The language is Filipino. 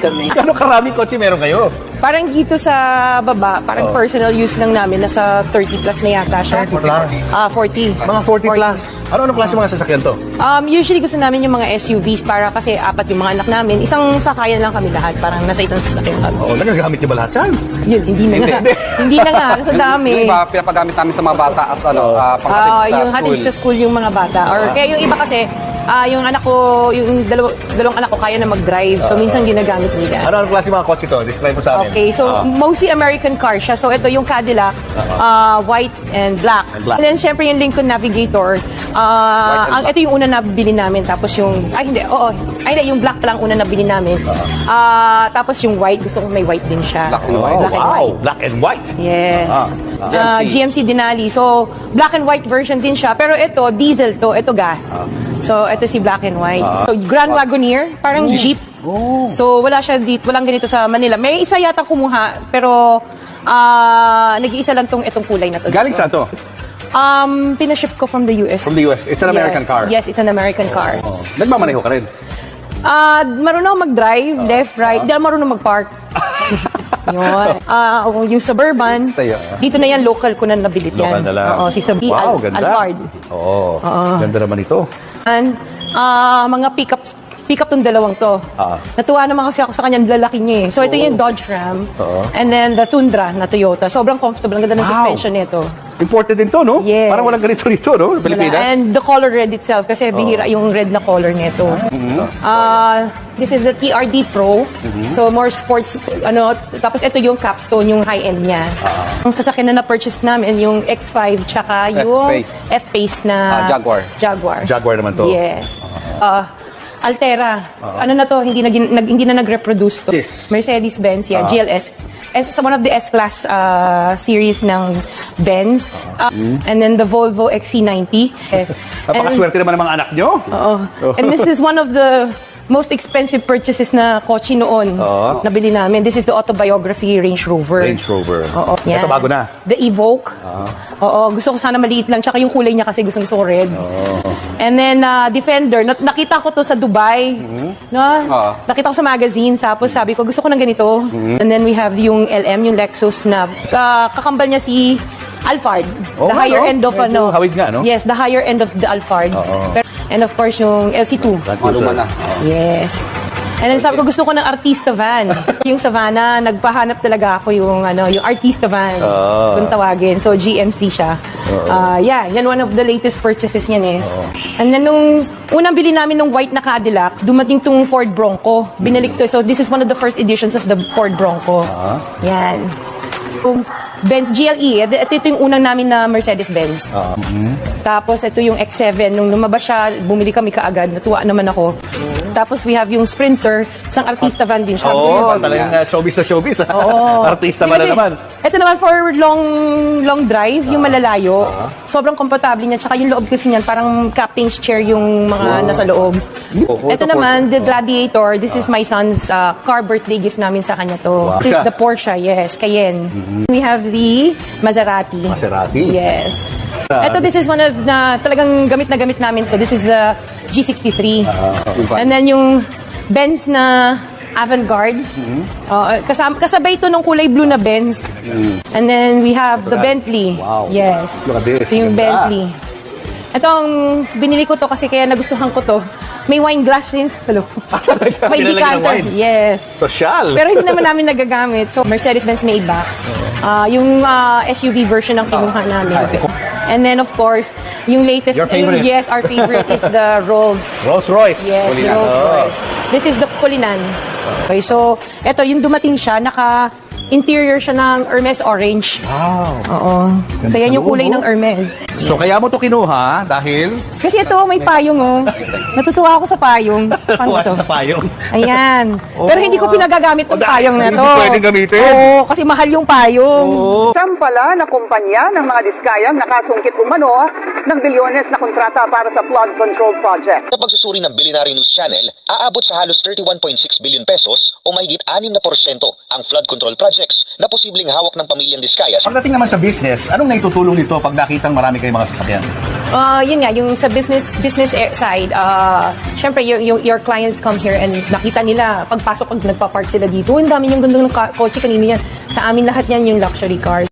kami. Gano'ng karaming kotse meron kayo? Parang dito sa baba, parang personal use lang namin, nasa 30 plus na yata siya. 40 plus? 40. Mga 40 plus. Ano-ano klase mga sasakyan to? Usually gusto namin yung mga SUVs para kasi apat yung mga anak namin. Isang sakayan lang kami lahat, parang nasa isang sasakyan kami. Oo, nagagamit niyo ba lahat yan? Yun, hindi na nga. Hindi na nga, kasi dami. Yung iba, pinapagamit namin sa mga bata as panghatid sa Yung school. hatid sa school yung mga bata. Or kaya yung iba kasi, yung anak ko, yung dalawang anak ko kaya na mag-drive. So minsan ginagamit nila. Ano-ano klase mga kotse to? Describe mo sa amin. Okay, so mostly American car siya. So ito yung Cadillac, white and black. And then syempre yung Lincoln Navigator. Ito yung una na bili namin. Tapos yung, hindi, yung black pa lang una na bili namin. Tapos yung white, gusto ko may white din siya. Black and white. Oh, Black and wow. white. Black and white. Yes. GMC. GMC Denali. So, black and white version din siya. Pero ito, diesel to. Ito gas. So, ito si black and white. So, Grand Wagoneer. Parang jeep. So, wala siya dito. Walang ganito sa Manila. May isa yata kumuha. Pero, nag-iisa lang itong kulay na to. Galing saan to? Pinaship ko from the US. From the US. It's an American car. Yes, it's an American car. Oh. Nagmamaneho ka rin? Marunong ako mag-drive, left, right. Di ako marunong mag-park. Yun. Yung Suburban, dito na yan, local ko na nabilit yan. Local na lang. Oo, si Sabi Wow, ganda. Alphard. Oo. Ganda naman ito. And mga pick up tong dalawang to. Natuwa naman kasi ako sa kanya, lalaki niya eh. So ito yung Dodge Ram. And then the Tundra na Toyota. Sobrang comfortable. Ang ganda ng suspension nito. Imported din to, no? Yes. Parang walang ganito dito, no? Pilipinas. And the color red itself, kasi bihira yung red na color nito. This is the TRD Pro. So more sports, tapos ito yung capstone, yung high-end niya. Ang sasakyan na na-purchase namin, yung X5, tsaka yung F-Pace na Jaguar. Jaguar naman to. Yes. Altera. Ano na to, hindi na nag-reproduce to. Yes. Mercedes-Benz, GLS. One of the S-Class series ng Benz. And then the Volvo XC90. Yes. Napakaswerte naman ng mga anak nyo. And this is one of the most expensive purchases na kotse noon. Nabili namin. This is the autobiography Range Rover. Range Rover. Yan. Ito bago na. The Evoque. Gusto ko sana maliit lang. Tsaka yung kulay niya kasi gusto ko red. And then, Defender. Nakita ko to sa Dubai. No? Nakita ko sa magazine. Tapos sabi ko, gusto ko ng ganito. And then we have yung LM, yung Lexus na kakambal niya si Alphard. The higher end of hawig nga, no? Yes, the higher end of the Alphard. And of course, yung LC2. Yes. And then sabi ko, gusto ko ng artista van. Yung Savannah, nagpahanap talaga ako yung artista van. Kung tawagin. So, GMC siya. Yan one of the latest purchases niyan eh. And then nung unang bili namin ng white na Cadillac, dumating tong Ford Bronco. Binalik to. So, this is one of the first editions of the Ford Bronco. Yan. Yung Benz GLE, ito yung unang namin na Mercedes-Benz. Tapos ito yung X7, nung lumabas siya, bumili kami kaagad, natuwa naman ako. Tapos we have yung Sprinter, isang artista van din siya. Talagang showbiz na showbiz. Artista ba na naman? Ito naman for long drive, yung malalayo. Sobrang komportable niya, tsaka yung loob kasi niyan, parang captain's chair yung mga nasa loob. Ito naman, the Gladiator, this is my son's car birthday gift namin sa kanya to. This is the Porsche, yes, Cayenne. We have the Maserati. Yes. This is one of talagang gamit na gamit namin to. This is the G63. And then yung Benz na Avantgarde. Kasabay ito ng kulay blue na Benz. And then we have the Bentley. Wow. Yes. Look at this. Ito yung Bentley. Ito ang binili ko to kasi kaya nagustuhan ko to. May wine glass din sa loob. May decanter. Yes. Social. Pero hindi naman namin nagagamit. So, Mercedes-Benz Maybach. Yung SUV version ng kinuha namin. And then, of course, yung latest... Your favorite? Yes, our favorite is the Rolls-Royce. Yes, the Rolls-Royce. This is the Cullinan. Okay, so, ito, yung dumating siya, interior siya ng Hermes Orange. Wow. So, yan yung kulay ng Hermes. So, kaya mo to kinuha dahil... Kasi ito, may payong, Natutuwa ako sa payong. Paano to? sa payong. Ayan. Pero hindi ko pinagagamit yung payong na to. Hindi pwedeng gamitin. Oo, kasi mahal yung payong. Siyam pala na kumpanya ng mga diskayang nakasungkit umano ng bilyones na kontrata para sa flood control project. Sa pagsusuri ng Billionaire News Channel, aabot sa halos 31.6 billion pesos o o mahigit 6% ang flood control projects na posibleng hawak ng pamilyang Discayas. Pagdating naman sa business, anong naitutulong nito pag nakitang marami kayong mga sasakyan? Yun nga, yung sa business side, syempre your clients come here and nakita nila, pagpasok pag nagpa-park sila dito, ang dami yung gandang kotse kanina yan. Sa amin lahat yan yung luxury cars.